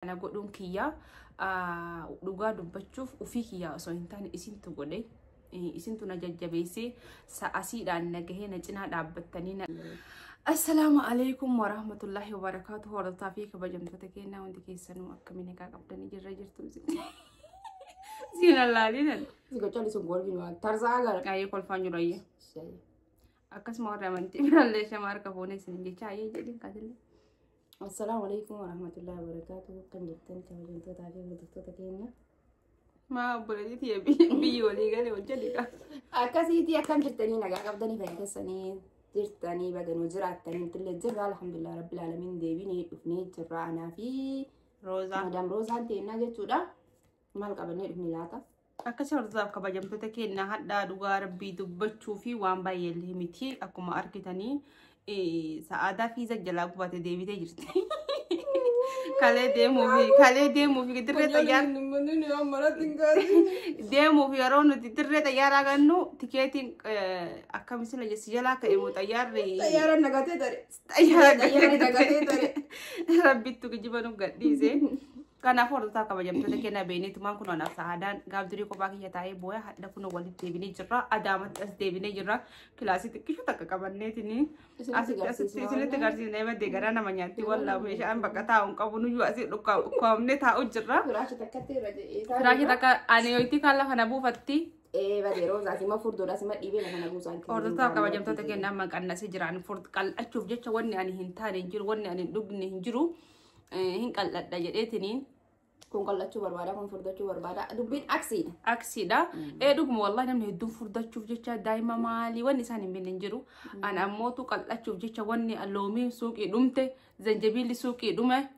أنا قولون كيا لقى دبتشوف وفي كيا أصلا تاني اسم تقولي اسم تنجد جبيسي سأسيد عن نجهين جنا دابتنين. السلام عليكم ورحمة الله وبركاته. ورضا فيك بجمع تكينا وندك يسنو أكمل كاك أبدني جرّ جرّتو زين الله لينا. Sekarang di sumber gini, tersagar. Kayak kol fanjur aja. Akas mau ramanti, beralih sama arka phone sini cahaya jadi kadang. Assalamualaikum warahmatullahi wabarakatuh. Kan jadikan cahaya untuk tadi untuk takenya. Ma boleh dia biyo liga le wajah liga. Akas itu akan certani naga kabdani faham sani certani bagan wajrat tani telajjar alhamdulillah rabbil alamin dewi ni ufni cerana fi Rosa. Madam Rosa nanti naga sudah mal kabarnya ufni lata. Akkas hordof kabajam tu takenya hadda dugar bidu bercufi wan bayel himiti aku ma arkitani saada fi zajjala kubate dewi te jirti. Kale de movie kitirre tayar. Mana ni amara tinggal. De movie arono titirre tayar aganu tiketing akka misala jala ka emo tayar re. Tayaran nagate tare. Tayaran nagate tare. Rabbitu kijibanu gadise. Kana for ta ka bajam to kena beni tuman kuno na sahadan gabduri ko baki yataye boya hadda kuno wali tebini jirra adamat as debini jirra klasi tikishu tak ka banne tini asile te garsi ne me de gara na manyati walla me shan bakata un ka bunu yu asi dukka ko amne ta ujra Rashi takate raje. rahi taka ane yoiti kala kana bu fatti Vadi Rosa si ma furdola si ma dhibe na kana buusan ordo ta ka bajam to kena ma kanna se jiran furd kal achuf jecha wonni ani hintane jiru wonni ani dugne hinjiru hin qalladda jedhetini kun qallachuu barbaada kun furdachuu barbaada dubbiin aksiidha dhuguma wallahi namni hedduun furdachuuf jecha daa'ima maalii wanni isaan hin beekne jiru ana ammootu qal'achuuf jecha wanni alloomiin suuqii dhumte zanjabiilli suuqii dhume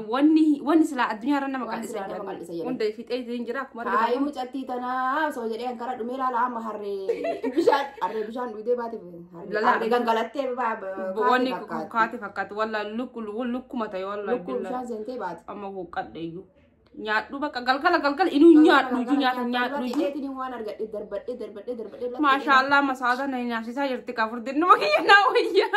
wanni silaa addunyaa irra nama qal'isa hunda fixee hin jira akkuma argaa mucattii tanaa soo jedhee ankara dhumee laala amma harree bishaan dhugdee baate harree gangalattee wanni kaate fakkaatu walla lukkuma ta'e walla lukkuu bishaan seentee baate amma huqqadheeyyu nyaadhu bakka galgala inuu nyaadhu Eetiin waan argadhe darbadhe Mashallah masaada na nyaasisaa jirti ka furdinnu makiyya naa wayya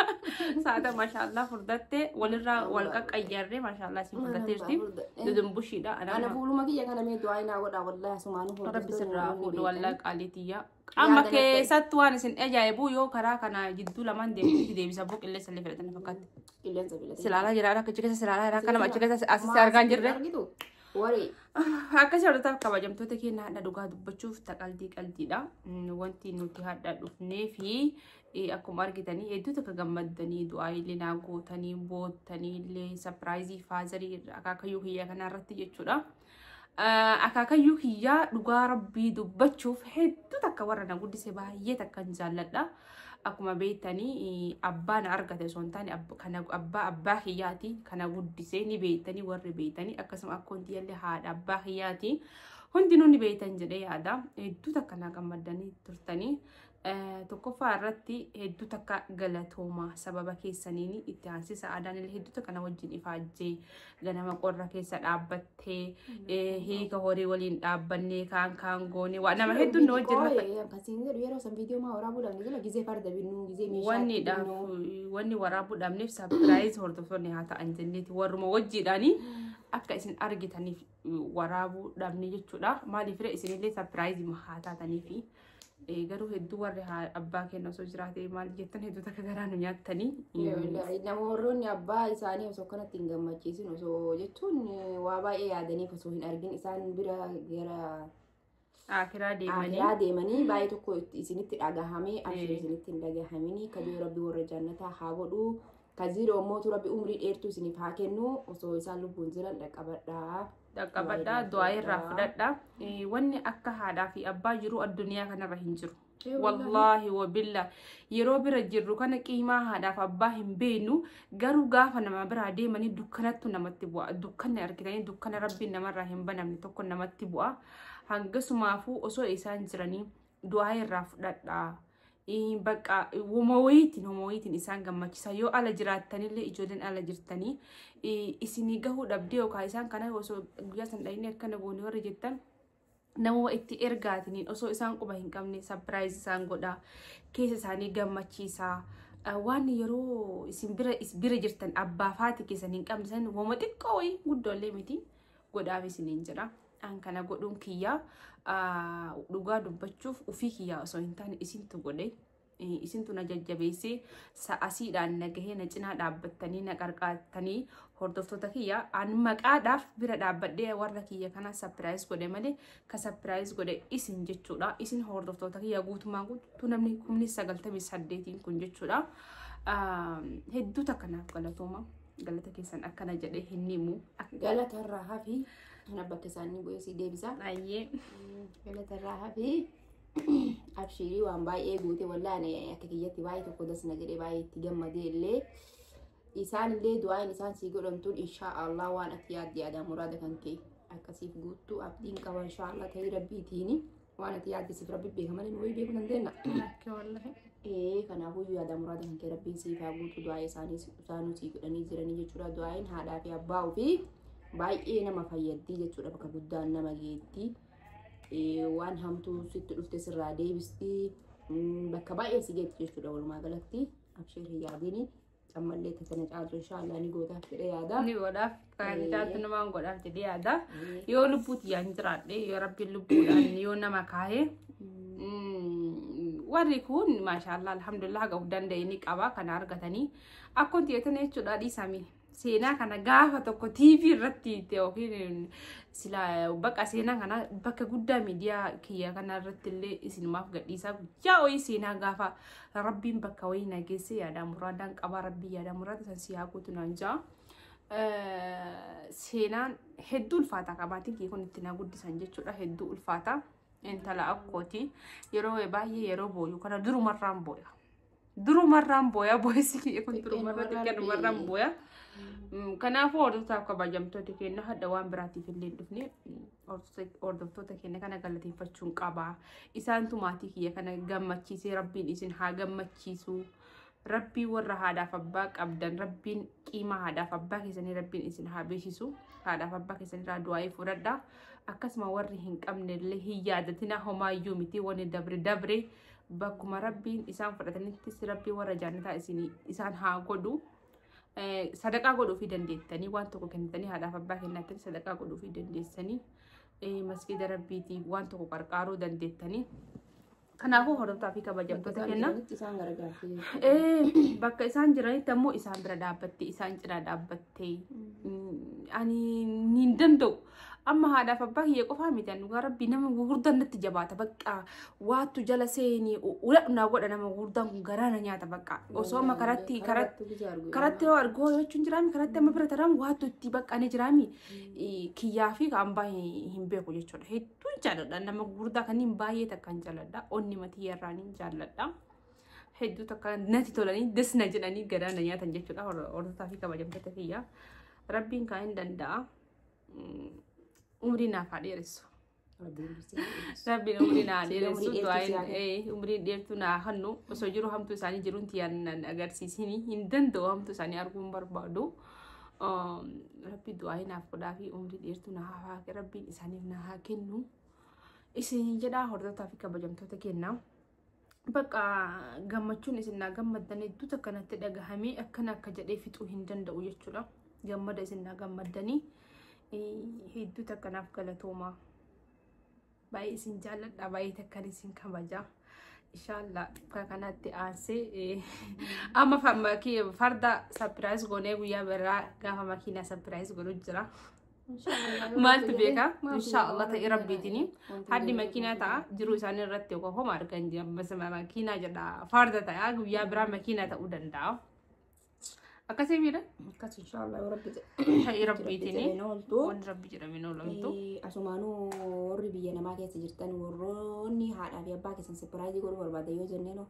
saada mashallah furdatte walirra wal qaqqayyarre mashallah si furdatte jirti dudumbushiidha ana fuuluma kiyya kana mee du'aa inaa godha wallahi sumaanu rabbi sirraa fuudhu wallahi qaalitiyya amma keessatti waan isin ajaa'ibu yoo karaa kana jidduu lamaan deemti deebisa boo qilleensa illee fedhatanii fakkaatti silaalaa jiraadha achi keessa silaalaa jira akka nama achi keessa asii argaa hin jirre Wari. Akkas yeroo kabajamtoota keenya hadda dhugaa dubbachuuf qaldiidha. Wanti nuti hadda dhufnee fi akkuma argitanii hedduu takka gammaddanii du'aa illee naa gootanii boottanii illee sapiraayizii faazarii akaakayyuu kiyyaa kanarratti jechuudha. Akaakayyuu kiyyaa dhugaa rabbii dubbachuuf hedduu takka warra na guddise baay'ee takka hin jaalladha. Akkuma beektanii abbaan argate osoo hin taane abbaa kiyyaati kana guddisee ni beektanii warri beektanii akkasuma akka hundi illee haadha abbaa kiyyaati hundinuu ni beektan jedhee yaada hedduu takka na gammaddanii turtanii tokkoffaa irratti hedduu takka galatooma sababa keessaniin itti aansisa aadaan illee hedduu takka na wajjin ifaajjee ganama qorra keessa dhaabbattee hiika horii waliin dhaabbannee kaan goone waan nama hedduun na wajjin lafa akkasiin jedhu yeroo san viidiyoo maa waraabuudhaan jala gizee farda binnuu gizee meeshaa wanni waraabuudhaafneef sapiraayiz hordoftoonni haa ta'an jenneeti warruma wajjiidhaanii akka isin argitaniif waraabuudhaafne jechuudha maaliif isinillee sapiraayizii haa taataniifi garuu hedduu warri abbaa kenna osoo jiraate maal jettan hedduu takka garaa nu nyaattanii namoonni abbaa isaanii osoo kanatti hin gammachiisin osoo jechuun waa baay'ee yaadaniif osoo hin argin isaan bira gara akiraa deemanii baay'ee tokko isinitti dhagahamee abshir isinitti hin dhagahamini kaduu rabbi warra jannataa haa godhu kaziro mootu rabbi umrii dheertuu isiniif haa kennu osoo isaan lubbuun jiran dhaqqabadhaa du'aa irraa fudhadha wanni akka haadhaa fi abbaa jiru addunyaa kanarra hin jiru wallahi wabilla yeroo bira jirru kana qiimaa haadhaaf abbaa hin beenu garuu gaafa nama biraa deemanii dukkanattu namatti bu'a dukkanni argitanii dukkana rabbiin namarraa hin banamne tokko namatti bu'a hangasumaafuu osoo isaan jiranii du'aa irraa fudhadha bakka homowayitiin isaan gammachisa yoo ala jiraattanillee ijoolleen ala jirtanii isinii gahuu dhabdee yookaan isaan kana osoo guyyaa san dhayinii akkana goonee warra jettan nama itti ergaatiniin osoo isaan quba hin qabne sapiraayiz isaan godha keessa isaanii gammachiisa waan yeroo isin bira jirtan abbaa faati keessan hin qabne san wama xiqqoo wayii guddollee miti godhaaf isiniin jira. An kana godhuun kiyyaa dhugaa dubbachuuf ufii kiyyaa osoo hin taane isintu godhe. Isintu na jajjabeessee sa'asiidhaan nagahee na cinaa dhaabbattanii na qarqaartanii hordoftoota kiyya an maqaadhaaf bira dhaabbadhee warra kiyya kana sapiraayis godhe malee ka sapiraayis godhe isin jechuudha. Isin hordoftoota kiyya guutumaan guutuu namni 98 kun jechuudha. Hedduu takkanaaf galatooma. Galata keessan akkana jedhee hin himu. Galata irraa hafi ana bakka isaanii bu'ee si deebisa. Ayyee. Galata irraa hafi abshirii waan baay'ee guute wallahi akka kiyyatti baay'ee tokko dasna jedhee baay'ee itti gammadee illee isaan illee du'aan isaan sii godhamtuun inshaallah waan ati yaadda muraada kan kee akkasiif guuttu abdiin qaba inshaallah ta'ee rabbiitiin waan ati yaaddisiif rabbi beeka malee nuyi beekuu dandeenya. Kanaafuu yaada muraada kan kee rabbiin siif haa guutu du'aa isaanii isaanuu sii godhanii jiranii jechuudha. Du'aan haadhaa fi abbaa ofii baay'ee nama fayyaddi jechuudha bakka guddaan nama geetti. Waan hamtuu sitti dhufte sirraa deebisti bakka baay'ee si geetti jechuudha walumaa galatti abshirii yaadini cammallee tattana caaltu inshaallah ni gootaaf jedhee yaada. Ni godhaaf kan caaltu namaan godhaaf jedhee yaada. Yoo lubbuuti yaan jiraadhe yoo rabbiin lubbuudhaan yoo nama kaahee warri kun maashaallah alhamdulillah gahu danda'anii qaba kana argatanii akkuma tiyeetan jechuudha dhiisami. Seenaa kana gaafa tokko TV irratti yookiin sila bakka seenaa kana bakka guddaa miidiyaa kiyya kana irratti illee isinumaaf gadhiisaa guyyaa wayii seenaa gaafa rabbiin bakka wayii nageesse yaada muraadaan qaba rabbii yaada muraada san si haa guutu naan jaa. Seenaan hedduu ulfaataa qabaatiin kiyya kun itti na guddisan jechuudha hedduu ulfaataa intala akkooti yeroo baay'ee yeroo booyu kana durumarraan booya. Durumarraan booya booyisi kiyya kun durumarratti kennumarraan booya. Kanaafuu hordoftoota kabajamtoota keenya hadda waan biraatiif illee dhufne hordoftoota keenya kana galateeffachuun qaba. Isaantu maatii kiyya kana gammachiisee rabbiin isin haa gammachiisu. Rabbii warra haadhaaf abbaa qabdan rabbiin qiima haadhaaf abbaa keessanii rabbiin isin haa beeksisu. Haadhaaf abbaa keessanii irraa du'aa fudhadha. Akkasuma warri hin qabne illee hin yaadatina homaayyuu miti wanni dabre bakkuma rabbiin isaan fudhatanittis rabbii warra jaannataa isaan haa godhu. Sadaqaa godhuufii dandeessanii waan tokko kennitanii haadhaaf abbaa kennatanii sadaqaa godhuufii dandeessanii masjida rabbiitiif waan tokko qarqaaruu dandeessanii. Kanaafuu hordoftoota fi kabajamtoota kenna. Bakka isaan jiranitti ammoo isaan bira dhaabbattee isaan cinaa dhaabbattee ani hin danda'u. Amma haadhaaf abbaa kiyya qofaa miti dhugaa rabbii nama gurguddaan natti jabaata bakka waattu jala seenii uladhunaa godha nama gurguddaan kun garaana nyaata bakka osoo amma karatti yoo argoo jechuun jiraami karatti amma bira taraan waattu itti bakka ni jiraami kiyyaa fi hambaa hin beeku jechuudha hedduun jaalladha nama gurguddaa kanneen baay'ee takkaan jaalladha onni matii irraan hin jaalladha hedduu takka natti tolanii desna jedhanii garaana nyaatan jechuudha hordoftoota fi kabajamtoota kiyya rabbiin kan hin danda'a. Umriin naaf dheeressu. Rabbiin umriin naa dheeressu umriin dheertuu naa hannu osoo jiru hamtuu isaanii jiruun tiyaan agarsiisanii hin danda'u hamtuu isaanii arguun barbaadu. Rabbi du'aa naaf godhaa fi umrii dheertuu naa haa rabbiin isaaniif naa haa kennu. Isin jedhaa hordoftoota fi kabajamtoota kenna. Bakka gammachuun isin naa gammaddan hedduutu akkanatti dhagahamee akkana akka jedhee fixuu hin danda'u jechuudha. Gammada isin naa gammaddanii. Hedduu takkanaaf galatooma baay'ee isin jaalladha baay'ee takkan isin kabaja inshaallah kanatti aansee amma farda sapiraayis goonee guyyaa biraa gaafa makiinaa sapiraayis godhu jira maaltu beeka inshaallah ta'e rabbiitini haddi makiinaa ta'a jiruu isaanii irratti yookaan homa argan makiinaa jedha farda ta'a guyyaa biraa makiinaa ta'uu danda'a. Akkasii miidha? Akkasii inshaallah rabbiitini wanti rabbi jedhamee ooltu. Asumaanuu warri biyya namaa keessa jirtan warroonni haadhaa fi abbaa keessan sapiraayizii godhuu barbaada yoo jennee noo.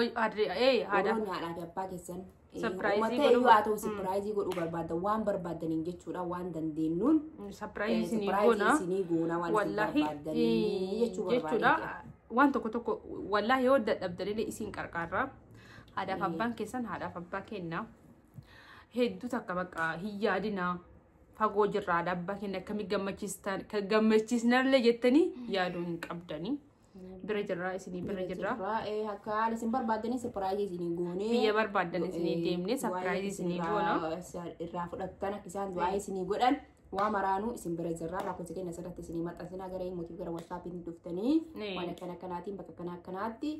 Haadhaa fi abbaa keessan. Sapiraayizii godhuu haa ta'u sapiraayizii godhuu barbaada waan barbaadaniin jechuudha waan dandeenyuun. Sapiraayizii isinii goona waan barbaadaniin jechuudha. Waan tokko wallaahi yoo dadhabdanillee isin qarqaarra. Haadhaaf abbaan keessan haadhaaf abbaa kenna. Hedduu takka bakka hin yaadina fagoo jirraa abbaa kenna akkami gammachiisnallee jettanii yaaduu hin qabdanii. bira jirra isinii bira jirra. Akka haala isin barbaadanii surprise isinii goonee. Biyya barbaadan isinii deemnee surprise isinii goona. Irraa fudhattan akka isaan du'aa isinii godhan. Waa maraanuu isin bira jirra. Lakkoofsa keenya asirratti isinii maxxansinaa gara mootiif gara WhatsAppiin dhuftanii waan akkana akkanaatiin bakka kana akkanaatti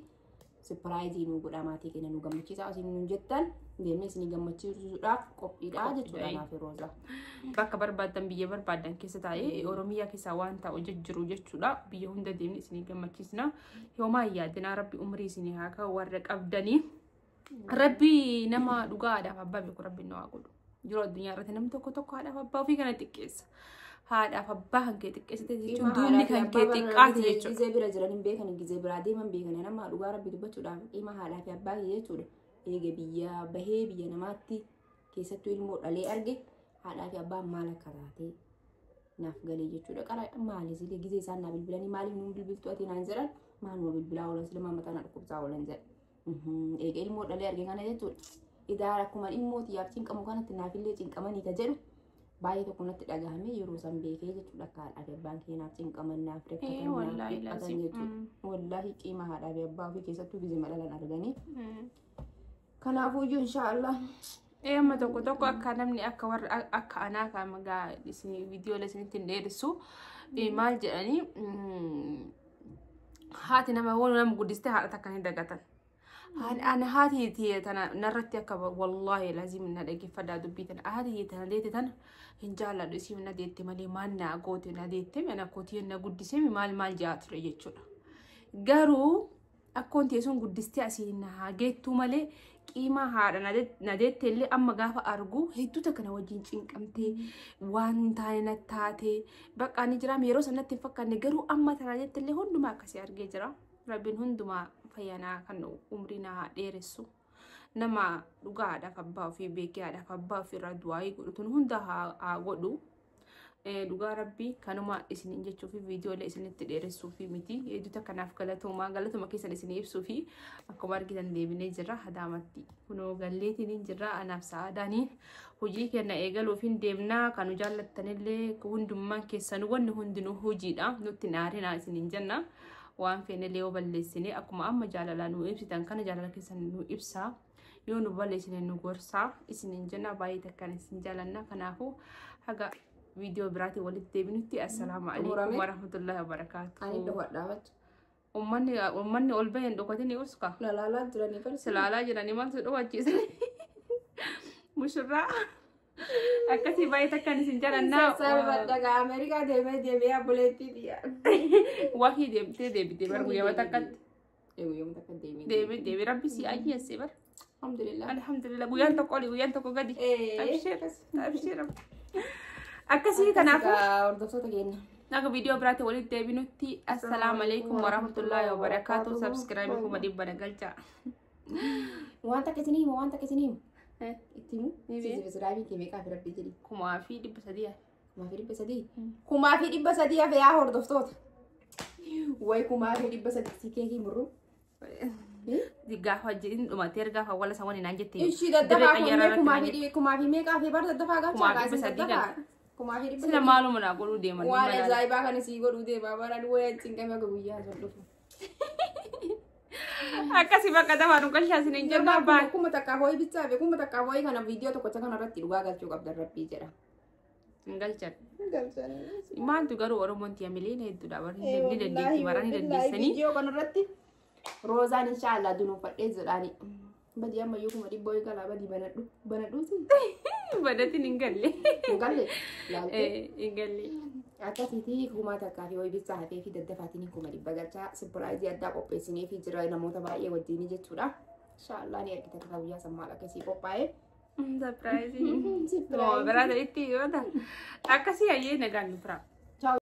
surprise nu godha maatii keenya nu gammachiisa isin nu jettan deemnee isinii gammachiisuudhaaf qophiidha jechuudha naaf Rooza. Bakka barbaadan biyya barbaadan keessa taa'ee Oromiyaa keessa waan ta'u jijjiiru jechuudha. Biyya hunda deemnee isinii gammachiisna. Yoomaa yaadinaa Rabbi umrii isinii haa kaa'u warra qabdanii. Rabbi nama dhugaadhaaf abbaa beeku Rabbi nu haa godhu. Yeroo addunyaa irratti namni tokko haadhaaf abbaa ofii kana xiqqeessa. Haadhaaf abbaa kan kee xiqqeessite jechuun duudni kan kee xiqqaate jechuudha. Gizee bira jiran hin beekan gizee biraa deeman beekan nama dhugaa Rabbi dubbachuudhaaf dhimma haadhaa fi abbaa jechuudha. Eega biyya bahee biyya namaatti keessattuu ilmoo dhalee arge haadhaa fi abbaan maal akka taate naaf galee jechuudha. Qara maali silee gizee isaan naa bilbilanii maaliif nuun bilbiltu ati naan jedhan maaluma bilbilaa oolan silma mataa na dhukkubsaa oolan jedhan. Eega ilmoo dhalee arge kana jechuudha. Idaara akkuma dhimmooti yaaf cinqamu kanatti naafillee cinqamanii ka jedhu baay'ee tokko natti dhagahame yeroo san beekee jechuudha akka haadhaa fi abbaan keenyaaf cinqaman naaf rekkatan naaf dhiphatan jechuudha. Wallaahi qiima haadhaa fi abbaa ofii keessattuu gizee madhalan arganii. Kanaafuu iyyuu inshaallah. Amma tokko akka namni akka warra akka anaa kan magaa isin viidiyoo isinitti dheeressu maal jedhanii haati nama guddiste haadha takka hin dagatan. Ana haati tana narratti akka wallahi lazim na dhaggeeffadhaa dubbii tana haati tana deete tana hin jaalladhu isiin na deette malee maal na goote na deette mana kootii na guddisee maal jaa ture jechuudha. Garuu akkoon teessuun guddistee asiin na geettuu malee qiima haadha na deette illee amma gaafa argu hedduuta kana wajjin cinqamtee waan taane na taate bakka ni jira yeroo sanatti hin fakkaanne garuu amma tana deette illee hundumaa akkasii argee jira. Rabbiin hundumaa fayyanaa kan umrii na dheeressu nama dhugaadhaaf abbaa ofii beekaadhaaf abbaa ofirraa du'aa godhatuun hunda haa godhu. Dhugaa Rabbii kanuma isiniin jechuu fi viidiyoolee isinitti dheeressuu fi miti hedduuta kanaaf galatuma keessan isin ibsuu fi akkuma argitan deebinee jirra hadaamatti kunoo galleetiin jirra anaaf sa'aadaaniin hojii kenna eegaluuf hin deemnaa kanu jaallattanillee hundummaan keessan wanni hundinuu hojiidha nutti naarinaa isiniin jenna. Waan feenillee yoo balleessine akkuma amma jaalalaa nu ibsitan kana jaalala keessan nu ibsaa yoo nu balleessine nu gorsaa isiniin jenna baay'ee takkaan isin jaalanna kanaafuu haga viidiyoo biraatiin walitti deebinutti assalaamu alaykum warahmatullahi wabarakatuh. Ani dhawwadhaawatu. Uummanni ol baheen dhokatanii uska. Lalaalaa jiranii farsi. Silaalaa jiranii maaltu dhawachiisan. Mushurraa. Akkasii baay'ee takkaan isin jaalannaa. Sassaaba dhagaa Ameerikaa deemee abboleettii dhiyaa. Wakii deemtee deebitee bar guyyaa takkatti. Guyyaa takkatti deemee rabbi si ayyeesse bar. Alhamdulillah. Guyyaan tokko oli guyyaan tokko gadi. Absheera. Akkasii kanaafuu hordoftoota keenya. Naga viidiyoo biraatti walitti deebinutti assalaamu alaykum warahmatullahi wabarakatuh. Subscribe kuma dhibba galchaa. Waan takka isin himu. Ittimu subscribe kee meeqa fi rabbi jedhi. 1300. 1300. 1300 hafe yaa hordoftoota. Way 1300 si kee himurru. Gaafa jedhin dhumatee gaafa wala sawwan naan jettee. Ishi daddafaa kumaa fi meeqa fi bar daddafaa gaafa daddafaa. Sila maaluma naa godhuu deeman. Waan ajaa'ibaa kan isii godhuu deemaa baraan wayyaa cinqamee akka guyyaa sun dhufu. Akkasii bakka taphaa nu galchaa isiniin jirma baa. Kuma takkaaf ho'i bichaa fi kuma takkaaf ho'i kana viidiyoo tokkocha kana irratti dhugaa galchuu qabdan rabbii jedha. Galchan. Maaltu garuu Oromoon tiyaamileen hedduudha barri ni dandeetti maranii dandeessanii. Viidiyoo kana irratti Roozaan inshaallah dunuufadhee jedhaani. Badii ammayyuu kuma dhibboo eegalaa badii banadhuuti. Badatiin hin galle. Hin galle. Hin galle. Akkasitti kuma takkaa fi ho'i bichaa hafee fi daddafaatiin kuma dhibba galchaa sirpiraayizii addaa qopheessinee fi jira namoota baay'ee wajjin jechuudha. Inshaallah ni argita akka guyyaa sammaal akkasii qophaa'ee. Sirpiraayizii. Biraata itti yoo ta'u akkasii hayyee nagaan nu bira.